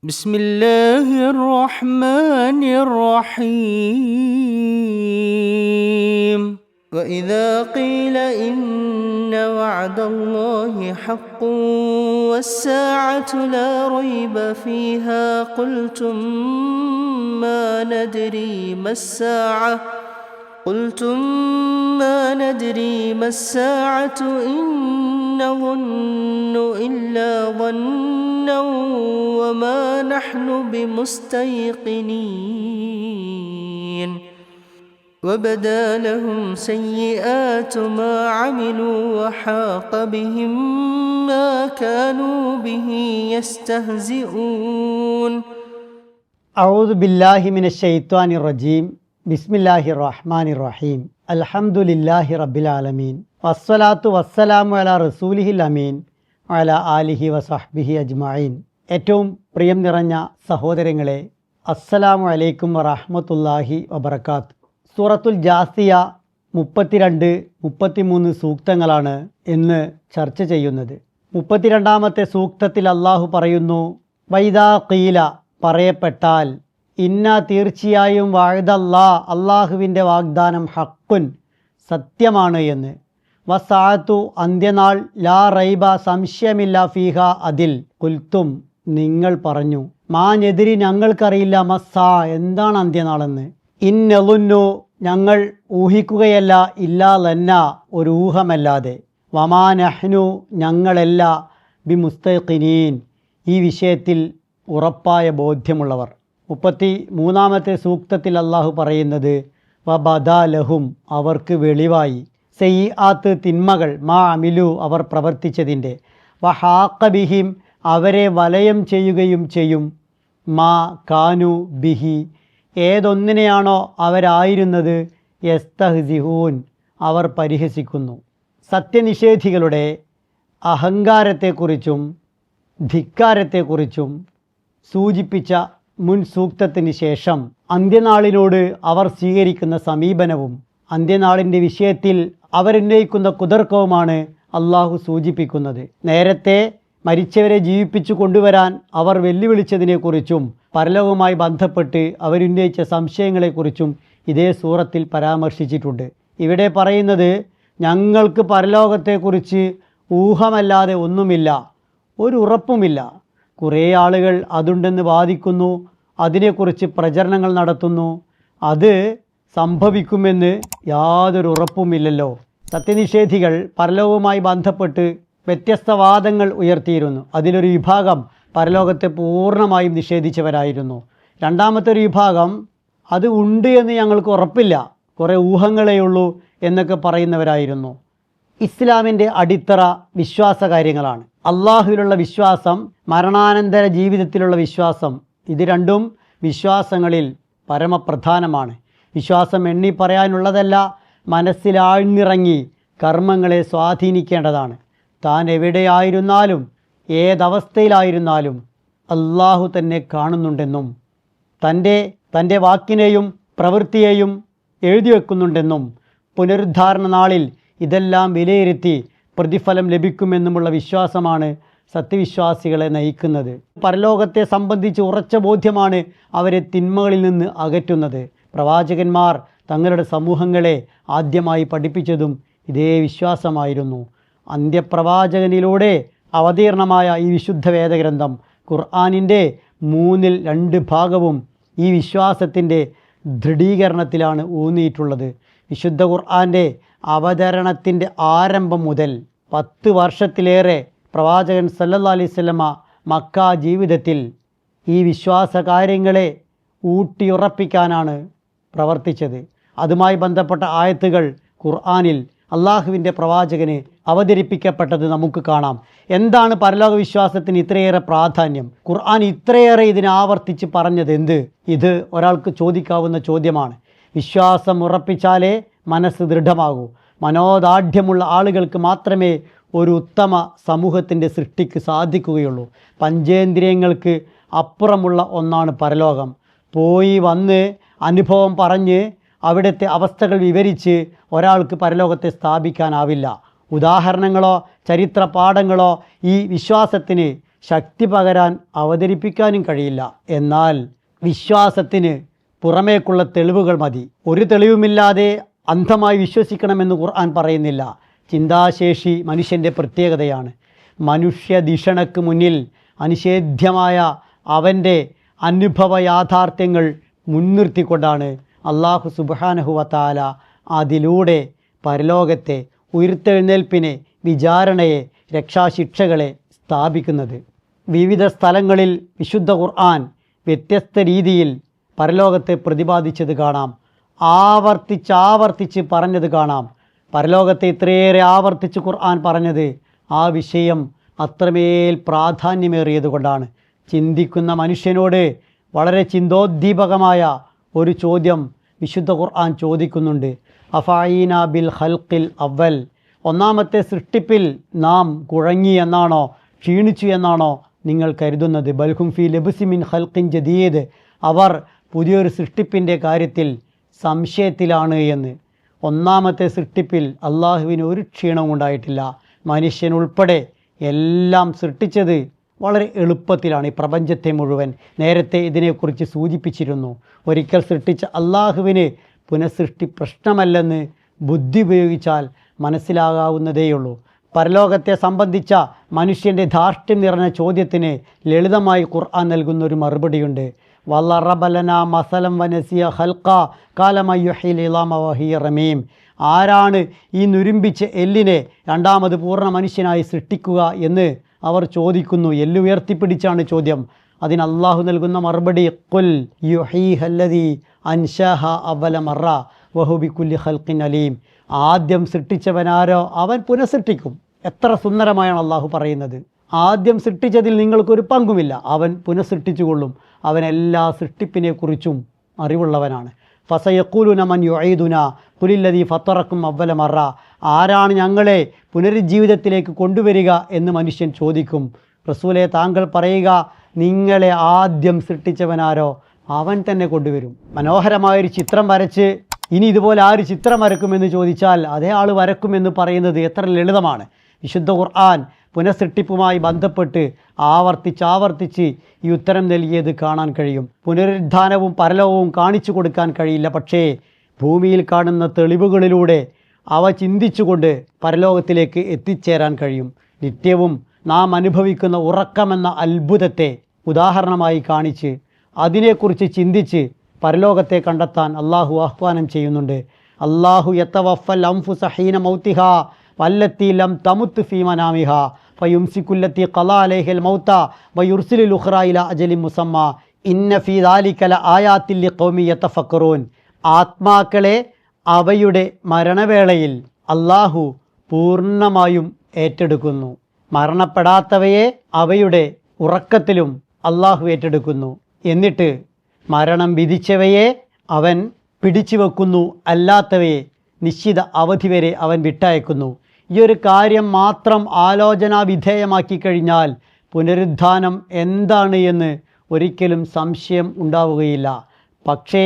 بسم الله الرحمن الرحيم وإذا قيل إن وعد الله حق والساعة لا ريب فيها قلتم ما ندري ما الساعة إن نظن إلا ظنا وما نحن بمستيقنين وبدا لهم سيئات ما عملوا وحاق بهم ما كانوا به يستهزئون أعوذ بالله من الشيطان الرجيم بسم الله الرحمن الرحيم الحمد لله رب العالمين والصلاة والسلام على رسوله الأمين وعلى آله وصحبه أجمعين. ഏറ്റവും പ്രിയം നിറഞ്ഞ സഹോദരങ്ങളെ, അസ്സലാമു അലൈക്കും വറഹ്മത്തുള്ളാഹി വബറകാത്ത്. സൂറത്തുൽ ജാസിയ 32-33 സൂക്തങ്ങളാണ് ഇന്ന് ചർച്ച ചെയ്യുന്നത്. 32ാമത്തെ സൂക്തത്തിൽ അള്ളാഹു പറയുന്നു, വൈദാ ഖീല പറയപ്പെട്ടാൽ, ഇന്ന തീർച്ചയായും വഅദല്ലാ അള്ളാഹുവിൻ്റെ വാഗ്ദാനം ഹഖുൻ സത്യമാണ് എന്ന്, വസാഅത്തു അന്ത്യനാൾ ലാ റൈബ സംശയമില്ല ഫീഹ അതിൽ, കുൽത്തും നിങ്ങൾ പറഞ്ഞു, മാനെതിരി ഞങ്ങൾക്കറിയില്ല മസ്സാ എന്താണ് അന്ത്യനാളെന്ന്, ഇന്നലുന്നു ഞങ്ങൾ ഊഹിക്കുകയല്ല, ഇല്ലാ ലന്ന ഒരു ഊഹമല്ലാതെ, വമാ നഹ്നു ഞങ്ങളല്ല, ബിമുസ്തഖിനീൻ ഈ വിഷയത്തിൽ ഉറപ്പായ ബോധ്യമുള്ളവർ. 33ാമത്തെ സൂക്തത്തിൽ അള്ളാഹു പറയുന്നത്, വബദാലഹും അവർക്ക് വെളിവായി, സയ്യിആത്ത് തിന്മകൾ, മാ അമിലു അവർ പ്രവർത്തിച്ചതിൻ്റെ, വഹാഖ ബിഹിം അവരെ വലയം ചെയ്യുകയും ചെയ്യും, മാ കാനു ബിഹി ഏതൊന്നിനെയാണോ അവരായിരുന്നത്, യസ്തഹ്സിഊൻ അവർ പരിഹസിക്കുന്നു. സത്യനിഷേധികളുടെ അഹങ്കാരത്തെക്കുറിച്ചും ധിക്കാരത്തെക്കുറിച്ചും സൂചിപ്പിച്ച മുൻ സൂക്തത്തിന് ശേഷം അന്ത്യനാളിനോട് അവർ സ്വീകരിക്കുന്ന സമീപനവും അന്ത്യനാളിൻ്റെ വിഷയത്തിൽ അവരുന്നയിക്കുന്ന കുതർക്കവുമാണ് അള്ളാഹു സൂചിപ്പിക്കുന്നത്. നേരത്തെ മരിച്ചവരെ ജീവിപ്പിച്ചു കൊണ്ടുവരാൻ അവർ വെല്ലുവിളിച്ചതിനെക്കുറിച്ചും പരലോകവുമായി ബന്ധപ്പെട്ട് അവരുന്നയിച്ച സംശയങ്ങളെക്കുറിച്ചും ഇതേ സൂറത്തിൽ പരാമർശിച്ചിട്ടുണ്ട്. ഇവിടെ പറയുന്നത്, ഞങ്ങൾക്ക് പരലോകത്തെക്കുറിച്ച് ഊഹമല്ലാതെ ഒന്നുമില്ല, ഒരു ഉറപ്പുമില്ല. കുറേ ആളുകൾ അതുണ്ടെന്ന് വാദിക്കുന്നു, അതിനെക്കുറിച്ച് പ്രചരണങ്ങൾ നടത്തുന്നു. അത് സംഭവിക്കുമെന്ന് യാതൊരു ഉറപ്പുമില്ലല്ലോ. സത്യനിഷേധികൾ പരലോകവുമായി ബന്ധപ്പെട്ട് വ്യത്യസ്ത വാദങ്ങൾ ഉയർത്തിയിരുന്നു. അതിലൊരു വിഭാഗം പരലോകത്തെ പൂർണ്ണമായും നിഷേധിച്ചവരായിരുന്നു. രണ്ടാമത്തെ ഒരു വിഭാഗം അത് ഉണ്ട് എന്ന് ഞങ്ങൾക്ക് ഉറപ്പില്ല, കുറേ ഊഹങ്ങളെയുള്ളൂ എന്നൊക്കെ പറയുന്നവരായിരുന്നു. ഇസ്ലാമിൻ്റെ അടിത്തറ വിശ്വാസ കാര്യങ്ങളാണ്. അള്ളാഹുവിലുള്ള വിശ്വാസം, മരണാനന്തര ജീവിതത്തിലുള്ള വിശ്വാസം, ഇത് രണ്ടും വിശ്വാസങ്ങളിൽ പരമപ്രധാനമാണ്. വിശ്വാസം എണ്ണി പറയാനുള്ളതല്ല, മനസ്സിലാഴ്ന്നിറങ്ങി കർമ്മങ്ങളെ സ്വാധീനിക്കേണ്ടതാണ്. താൻ എവിടെയായിരുന്നാലും ഏതവസ്ഥയിലായിരുന്നാലും അള്ളാഹു തന്നെ കാണുന്നുണ്ടെന്നും തൻ്റെ വാക്കിനെയും പ്രവൃത്തിയെയും എഴുതി വെക്കുന്നുണ്ടെന്നും പുനരുദ്ധാരണ നാളിൽ ഇതെല്ലാം വിലയിരുത്തി പ്രതിഫലം ലഭിക്കുമെന്നുമുള്ള വിശ്വാസമാണ് സത്യവിശ്വാസികളെ നയിക്കുന്നത്. പരലോകത്തെ സംബന്ധിച്ച് ഉറച്ച ബോധ്യമാണ് അവരെ തിന്മകളിൽ നിന്ന് അകറ്റുന്നത്. പ്രവാചകന്മാർ തങ്ങളുടെ സമൂഹങ്ങളെ ആദ്യമായി പഠിപ്പിച്ചതും ഇതേ വിശ്വാസമായിരുന്നു. അന്ത്യപ്രവാചകനിലൂടെ അവതീർണമായ ഈ വിശുദ്ധ വേദഗ്രന്ഥം ഖുർആനിൻ്റെ 2 ഭാഗവും ഈ വിശ്വാസത്തിൻ്റെ ദൃഢീകരണത്തിലാണ് ഊന്നിയിട്ടുള്ളത്. വിശുദ്ധ ഖുർആൻ്റെ അവതരണത്തിൻ്റെ ആരംഭം മുതൽ 10 വർഷത്തിലേറെ പ്രവാചകൻ സല്ലല്ലാഹു അലൈഹി വസല്ലമ മക്ക ജീവിതത്തിൽ ഈ വിശ്വാസ കാര്യങ്ങളെ ഊട്ടിയുറപ്പിക്കാനാണ് പ്രവർത്തിച്ചത്. അതുമായി ബന്ധപ്പെട്ട ആയത്തുകൾ ഖുർആനിൽ അള്ളാഹുവിൻ്റെ പ്രവാചകന് അവതരിപ്പിക്കപ്പെട്ടത് നമുക്ക് കാണാം. എന്താണ് പരലോക വിശ്വാസത്തിന് ഇത്രയേറെ പ്രാധാന്യം? ഖുർആൻ ഇത്രയേറെ ഇതിനെ ആവർത്തിച്ച് പറഞ്ഞത് എന്ത്? ഇത് ഒരാൾക്ക് ചോദിക്കാവുന്ന ചോദ്യമാണ്. വിശ്വാസം ഉറപ്പിച്ചാലേ മനസ്സ് ദൃഢമാകൂ. മനോദാർഢ്യമുള്ള ആളുകൾക്ക് മാത്രമേ ഒരു ഉത്തമ സമൂഹത്തിൻ്റെ സൃഷ്ടിക്ക് സാധിക്കുകയുള്ളൂ. പഞ്ചേന്ദ്രിയങ്ങൾക്ക് അപ്പുറമുള്ള ഒന്നാണ് പരലോകം. പോയി വന്ന് അനുഭവം പറഞ്ഞ് അവിടുത്തെ അവസ്ഥകൾ വിവരിച്ച് ഒരാൾക്ക് പരലോകത്തെ സ്ഥാപിക്കാനാവില്ല. ഉദാഹരണങ്ങളോ ചരിത്ര പാഠങ്ങളോ ഈ വിശ്വാസത്തിന് ശക്തി പകരാൻ അവതരിപ്പിക്കാനും കഴിയില്ല. എന്നാൽ വിശ്വാസത്തിന് പുറമേക്കുള്ള തെളിവുകൾ മതി. ഒരു തെളിവുമില്ലാതെ അന്ധമായി വിശ്വസിക്കണമെന്ന് ഖുർആൻ പറയുന്നില്ല. ചിന്താശേഷി മനുഷ്യൻ്റെ പ്രത്യേകതയാണ്. മനുഷ്യധിഷണക്ക് മുന്നിൽ അനിഷേധ്യമായ അവൻ്റെ അനുഭവ യാഥാർത്ഥ്യങ്ങൾ മുൻനിർത്തിക്കൊണ്ടാണ് അല്ലാഹു സുബ്ഹാനഹു വ തആല അതിലൂടെ പരലോകത്തെ, ഉയിർത്തെഴുന്നേൽപ്പിനെ, വിചാരണയെ, രക്ഷാശിക്ഷകളെ സ്ഥാപിക്കുന്നത്. വിവിധ സ്ഥലങ്ങളിൽ വിശുദ്ധ ഖുർആൻ വ്യത്യസ്ത രീതിയിൽ പരലോകത്തെ പ്രതിപാദിച്ചത് കാണാം. ആവർത്തിച്ച് പറഞ്ഞത് കാണാം. പരലോകത്തെ ഇത്രയേറെ ആവർത്തിച്ച് ഖുർആൻ പറഞ്ഞത് ആ വിഷയം അത്രമേൽ പ്രാധാന്യമേറിയത് കൊണ്ടാണ്. ചിന്തിക്കുന്ന മനുഷ്യനോട് വളരെ ചിന്തോദ്ദീപകമായ ഒരു ചോദ്യം വിശുദ്ധ ഖുർആൻ ചോദിക്കുന്നുണ്ട്. അഫായീന ബിൽ ഖൽഖിൽ അവൽ, ഒന്നാമത്തെ സൃഷ്ടിപ്പിൽ നാം കുഴങ്ങി എന്നാണോ, ക്ഷീണിച്ചു എന്നാണോ നിങ്ങൾ കരുതുന്നത്? ബൽഹും ഫി ലബ്സി മിൻ ഖൽഖിൻ ജദീദ്, അവർ പുതിയൊരു സൃഷ്ടിപ്പിൻ്റെ കാര്യത്തിൽ സംശയത്തിലാണ് എന്ന്. ഒന്നാമത്തെ സൃഷ്ടിപ്പിൽ അള്ളാഹുവിന് ഒരു ക്ഷീണവും ഉണ്ടായിട്ടില്ല. മനുഷ്യനുൾപ്പെടെ എല്ലാം സൃഷ്ടിച്ചത് വളരെ എളുപ്പത്തിലാണ്. ഈ പ്രപഞ്ചത്തെ മുഴുവൻ നേരത്തെ ഇതിനെക്കുറിച്ച് സൂചിപ്പിച്ചിരുന്നു. ഒരിക്കൽ സൃഷ്ടിച്ച അള്ളാഹുവിന് പുനഃസൃഷ്ടി പ്രശ്നമല്ലെന്ന് ബുദ്ധി ഉപയോഗിച്ചാൽ മനസ്സിലാകാവുന്നതേയുള്ളൂ. പരലോകത്തെ സംബന്ധിച്ച മനുഷ്യൻ്റെ ധാർഷ്ട്യം നിറഞ്ഞ ചോദ്യത്തിന് ലളിതമായി ഖുർആൻ നൽകുന്ന ഒരു മറുപടിയുണ്ട്. വല്ലറബലന മസലം വനസിയ ഹൽക്ക കാലമയുഹിൽ ഇളാമ വഹിയ റമീം. ആരാണ് ഈ നുരുമ്പിച്ച എല്ലിനെ രണ്ടാമത് പൂർണ്ണ മനുഷ്യനായി സൃഷ്ടിക്കുക എന്ന് അവർ ചോദിക്കുന്നു. എല്ല് ഉയർത്തിപ്പിടിച്ചാണ് ചോദ്യം. അതിന് അള്ളാഹു നൽകുന്ന മറുപടി ഖുൽ യുഹീഹല്ലദീ അൻശാഹ അവല മറ വഹു ബികുല്ലി ഖൽഖിൻ അലീം. ആദ്യം സൃഷ്ടിച്ചവനാരോ അവൻ പുനഃസൃഷ്ടിക്കും. എത്ര സുന്ദരമായാണ് അള്ളാഹു പറയുന്നത്. ആദ്യം സൃഷ്ടിച്ചതിൽ നിങ്ങൾക്കൊരു പങ്കുമില്ല, അവൻ പുനഃസൃഷ്ടിച്ചുകൊള്ളും. അവൻ എല്ലാ സൃഷ്ടിപ്പിനെക്കുറിച്ചും അറിവുള്ളവനാണ്. ഫസയഖൂലുന മൻ യുഈദുന ഖുലില്ലദീ ഫത്തറക്കും അവല മറ. ആരാണ് ഞങ്ങളെ പുനരുജ്ജീവിതത്തിലേക്ക് കൊണ്ടുവരിക എന്ന് മനുഷ്യൻ ചോദിക്കും. റസൂലെ, താങ്കൾ പറയുക, നിങ്ങളെ ആദ്യം സൃഷ്ടിച്ചവനാരോ അവൻ തന്നെ കൊണ്ടുവരും. മനോഹരമായൊരു ചിത്രം വരച്ച് ഇനി ഇതുപോലെ ആര് ചിത്രം വരക്കുമെന്ന് ചോദിച്ചാൽ അതേ ആൾ വരക്കുമെന്ന് പറയുന്നത് എത്ര ലളിതമാണ്. വിശുദ്ധ ഖുർആൻ പുനഃസൃഷ്ടിപ്പുമായി ബന്ധപ്പെട്ട് ആവർത്തിച്ച് ഈ ഉത്തരം നൽകിയത് കാണാൻ കഴിയും. പുനരുദ്ധാനവും പരലോകവും കാണിച്ചു കൊടുക്കാൻ കഴിയില്ല. പക്ഷേ ഭൂമിയിൽ കാണുന്ന തെളിവുകളിലൂടെ അവ ചിന്തിച്ചുകൊണ്ട് പരലോകത്തിലേക്ക് എത്തിച്ചേരാൻ കഴിയും. നിത്യവും നാം അനുഭവിക്കുന്ന ഉറക്കമെന്ന അത്ഭുതത്തെ ഉദാഹരണമായി കാണിച്ച് അതിനെക്കുറിച്ച് ചിന്തിച്ച് പരലോകത്തെ കണ്ടെത്താൻ അള്ളാഹു ആഹ്വാനം ചെയ്യുന്നുണ്ട്. അള്ളാഹു യതവഫൽ അൻഫുസ ഹീന മൗതിഹ വല്ലത്തി ലം തമുത്ത് ഫീ മനാമിഹ ഫയുംസികുല്ലത്തി ഖലാ അലൈഹിൽ മൗത വയുർസിലുൽ ഉഖ്റാ ഇലാ അജലിൻ മുസമ്മ ഇന്ന ഫീ ദാലിക ലആയാത്തിൽ ലിഖൗമി യതഫക്കറൂൻ. ആത്മാക്കളെ അവയുടെ മരണവേളയിൽ അള്ളാഹു പൂർണ്ണമായും ഏറ്റെടുക്കുന്നു. മരണപ്പെടാത്തവയെ അവയുടെ ഉറക്കത്തിലും അള്ളാഹു ഏറ്റെടുക്കുന്നു. എന്നിട്ട് മരണം വിധിച്ചവയെ അവൻ പിടിച്ചു വെക്കുന്നു, അല്ലാത്തവയെ നിശ്ചിത അവധി വരെ അവൻ വിട്ടയക്കുന്നു. ഈ ഒരു കാര്യം മാത്രം ആലോചനാ വിധേയമാക്കി കഴിഞ്ഞാൽ പുനരുദ്ധാനം എന്താണ് എന്ന് ഒരിക്കലും സംശയം ഉണ്ടാവുകയില്ല. പക്ഷേ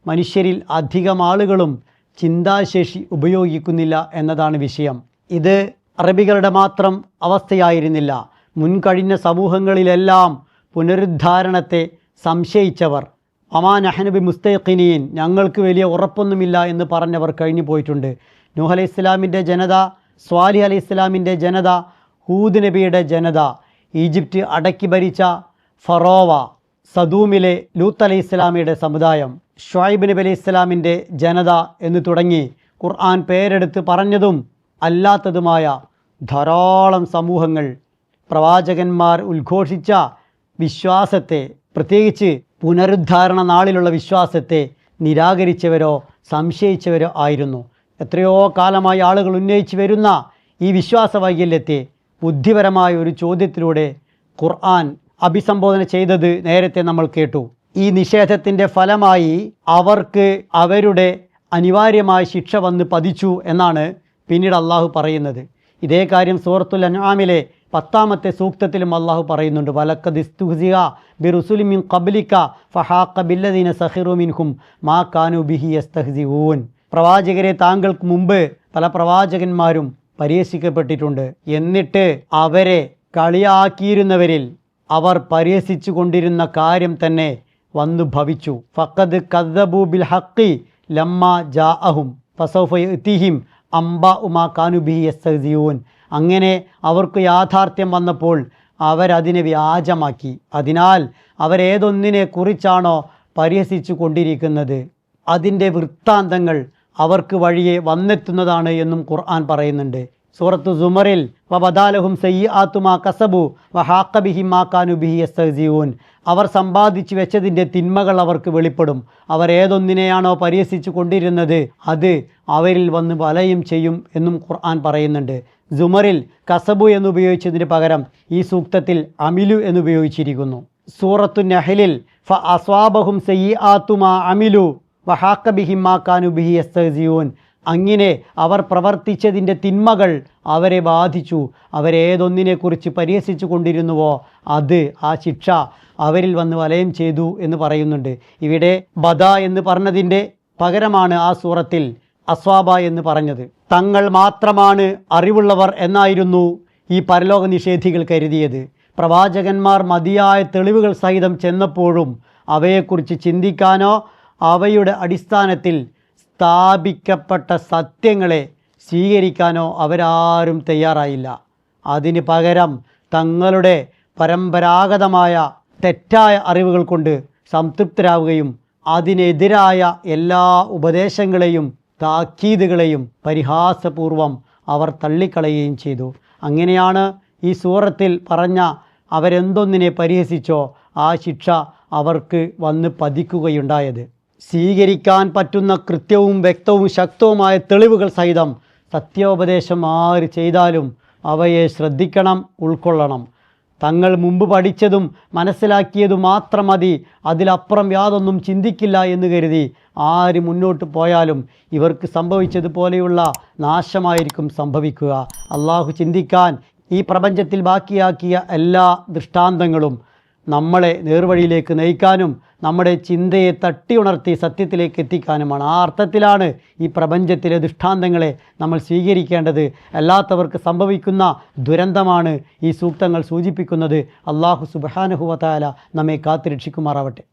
മനുഷ്യരിൽ അധികം ആളുകളും ചിന്താശേഷി ഉപയോഗിക്കുന്നില്ല എന്നതാണ് വിഷയം. ഇത് അറബികളുടെ മാത്രം അവസ്ഥയായിരുന്നില്ല. മുൻകഴിഞ്ഞ സമൂഹങ്ങളിലെല്ലാം പുനരുദ്ധാരണത്തെ സംശയിച്ചവർ, അമാ നഹ്നു ബി മുസ്തഖിനീൻ, ഞങ്ങൾക്ക് വലിയ ഉറപ്പൊന്നുമില്ല എന്ന് പറഞ്ഞവർ കഴിഞ്ഞു പോയിട്ടുണ്ട്. നൂഹ് അലൈഹി ഇസ്ലാമിൻ്റെ ജനത, സ്വാലിഹ് അലൈഹി ഇസ്ലാമിൻ്റെ ജനത, ഹൂദ് നബിയുടെ ജനത, ഈജിപ്റ്റ് അടക്കി ഭരിച്ച ഫറോവ, സദൂമിലെ ലൂത്ത് അലൈഹി ഇസ്ലാമിയുടെ സമുദായം, ഷുഐബ് നബി അലൈഹി ഇസ്ലാമിൻ്റെ ജനത എന്ന് തുടങ്ങി ഖുർആൻ പേരെടുത്ത് പറഞ്ഞതും അല്ലാത്തതുമായ ധാരാളം സമൂഹങ്ങൾ പ്രവാചകന്മാർ ഉദ്ഘോഷിച്ച വിശ്വാസത്തെ, പ്രത്യേകിച്ച് പുനരുദ്ധാരണ നാളിലുള്ള വിശ്വാസത്തെ നിരാകരിച്ചവരോ സംശയിച്ചവരോ ആയിരുന്നു. എത്രയോ കാലമായി ആളുകൾ ഉന്നയിച്ചു വരുന്ന ഈ വിശ്വാസ വൈകല്യത്തെ ബുദ്ധിപരമായ ഒരു ചോദ്യത്തിലൂടെ ഖുർആൻ അഭിസംബോധന ചെയ്തത് നേരത്തെ നമ്മൾ കേട്ടു. ഈ നിഷേധത്തിൻ്റെ ഫലമായി അവർക്ക് അവരുടെ അനിവാര്യമായ ശിക്ഷ വന്ന് പതിച്ചു എന്നാണ് പിന്നീട് അള്ളാഹു പറയുന്നത്. ഇതേ കാര്യം സൂറത്തുൽ അൻആമിലെ 10-ാമത്തെ സൂക്തത്തിലും അള്ളാഹു പറയുന്നുണ്ട്. വലഖദ് ഇസ്തുഹ്സിഅ ബിറുസുലിൻ മിൻ ഖബ്ലിക ഫഹാഖ ബില്ലദീന സഖിറു മിൻഹും മാ കാനൂ ബിഹി യസ്തഹ്സിഊൻ. പ്രവാചകരെ, താങ്കൾക്ക് മുമ്പ് പല പ്രവാചകന്മാരും പരിഹസിക്കപ്പെട്ടിട്ടുണ്ട്. എന്നിട്ട് അവരെ കളിയാക്കിയിരുന്നവരിൽ അവർ പരിഹസിച്ചു കൊണ്ടിരുന്ന കാര്യം തന്നെ വന്നു ഭവിച്ചു. ഫഖദ് കദ്ദബു ബിൽ ഹഖി ലമ്മ ജാഅഹും ഫസൗഫ യഅതിഹിം അംബാഉ മാ കാനു ബിഹി യസ്തഹ്സിഊൻ. അങ്ങനെ അവർക്ക് യാഥാർത്ഥ്യം വന്നപ്പോൾ അവരതിനെ വ്യാജമാക്കി. അതിനാൽ അവരേതൊന്നിനെ കുറിച്ചാണോ പരിഹസിച്ചു കൊണ്ടിരിക്കുന്നത് അതിൻ്റെ വൃത്താന്തങ്ങൾ അവർക്ക് വഴിയെ വന്നെത്തുന്നതാണ് എന്നും ഖുർആൻ പറയുന്നുണ്ട്. സൂറത്തു സുമറിൽ വബദാലഹും സയ്യിആതു മാ കസബു വഹാഖ ബിഹിം മാ കാനു ബിഹി യസ്തഹ്സിഊൻ. അവർ സമ്പാദിച്ചു വെച്ചതിൻ്റെ തിന്മകൾ അവർക്ക് വെളിപ്പെടും. അവർ ഏതൊന്നിനെയാണോ പരിഹസിച്ചു കൊണ്ടിരുന്നത് അത് അവരിൽ വന്ന് വലയും ചെയ്യും എന്നും ഖുർആൻ പറയുന്നുണ്ട്. സുമറിൽ കസബു എന്നുപയോഗിച്ചതിന് പകരം ഈ സൂക്തത്തിൽ അമിലു എന്നുപയോഗിച്ചിരിക്കുന്നു. സൂറത്തു നഹലിൽ ഫ അസ്വാബഹും സയ്യിആതു മാ അമിലു വഹാഖ ബിഹിം മാ കാനു ബിഹി യസ്തഹ്സിഊൻ. അങ്ങനെ അവർ പ്രവർത്തിച്ചതിൻ്റെ തിന്മകൾ അവരെ ബാധിച്ചു. അവരേതൊന്നിനെക്കുറിച്ച് പരിഹസിച്ചു കൊണ്ടിരുന്നുവോ അത് ആ ശിക്ഷ അവരിൽ വന്ന് വലയം ചെയ്തു എന്ന് പറയുന്നുണ്ട്. ഇവിടെ ബദ എന്ന് പറഞ്ഞതിൻ്റെ പകരമാണ് ആ സൂറത്തിൽ അസ്വാബ എന്ന് പറഞ്ഞത്. തങ്ങൾ മാത്രമാണ് അറിവുള്ളവർ എന്നായിരുന്നു ഈ പരലോക നിഷേധികൾ കരുതിയത്. പ്രവാചകന്മാർ മതിയായ തെളിവുകൾ സഹിതം ചെന്നപ്പോഴും അവയെക്കുറിച്ച് ചിന്തിക്കാനോ അവയുടെ അടിസ്ഥാനത്തിൽ സ്ഥാപിക്കപ്പെട്ട സത്യങ്ങളെ സ്വീകരിക്കാനോ അവരാരും തയ്യാറായില്ല. അതിന് പകരം തങ്ങളുടെ പരമ്പരാഗതമായ തെറ്റായ അറിവുകൾ കൊണ്ട് സംതൃപ്തരാവുകയും അതിനെതിരായ എല്ലാ ഉപദേശങ്ങളെയും താക്കീതുകളെയും പരിഹാസപൂർവം അവർ തള്ളിക്കളയുകയും ചെയ്തു. അങ്ങനെയാണ് ഈ സൂറത്തിൽ പറഞ്ഞ അവരെന്തൊന്നിനെ പരിഹസിച്ചോ ആ ശിക്ഷ അവർക്ക് വന്ന് പതിക്കുകയുണ്ടായത്. സ്വീകരിക്കാൻ പറ്റുന്ന കൃത്യവും വ്യക്തവും ശക്തവുമായ തെളിവുകൾ സഹിതം സത്യോപദേശം ആര് ചെയ്താലും അവയെ ശ്രദ്ധിക്കണം, ഉൾക്കൊള്ളണം. തങ്ങൾ മുമ്പ് പഠിച്ചതും മനസ്സിലാക്കിയതും മാത്രം മതി, അതിലപ്പുറം യാതൊന്നും ചിന്തിക്കില്ല എന്ന് കരുതി ആര് മുന്നോട്ട് പോയാലും ഇവർക്ക് സംഭവിച്ചതുപോലെയുള്ള നാശമായിരിക്കും സംഭവിക്കുക. അള്ളാഹു ചിന്തിക്കാൻ ഈ പ്രപഞ്ചത്തിൽ ബാക്കിയാക്കിയ എല്ലാ ദൃഷ്ടാന്തങ്ങളും നമ്മളെ നേർവഴിയിലേക്ക് നയിക്കാനും നമ്മുടെ ചിന്തയെ തട്ടിയുണർത്തി സത്യത്തിലേക്ക് എത്തിക്കാനുമാണ്. ആ അർത്ഥത്തിലാണ് ഈ പ്രപഞ്ചത്തിലെ ദൃഷ്ടാന്തങ്ങളെ നമ്മൾ സ്വീകരിക്കേണ്ടത്. അല്ലാത്തവർക്ക് സംഭവിക്കുന്ന ദുരന്തമാണ് ഈ സൂക്തങ്ങൾ സൂചിപ്പിക്കുന്നത്. അള്ളാഹു സുബ്ഹാനഹു വ തആല നമ്മെ കാത്തുരക്ഷിക്കുമാറാവട്ടെ.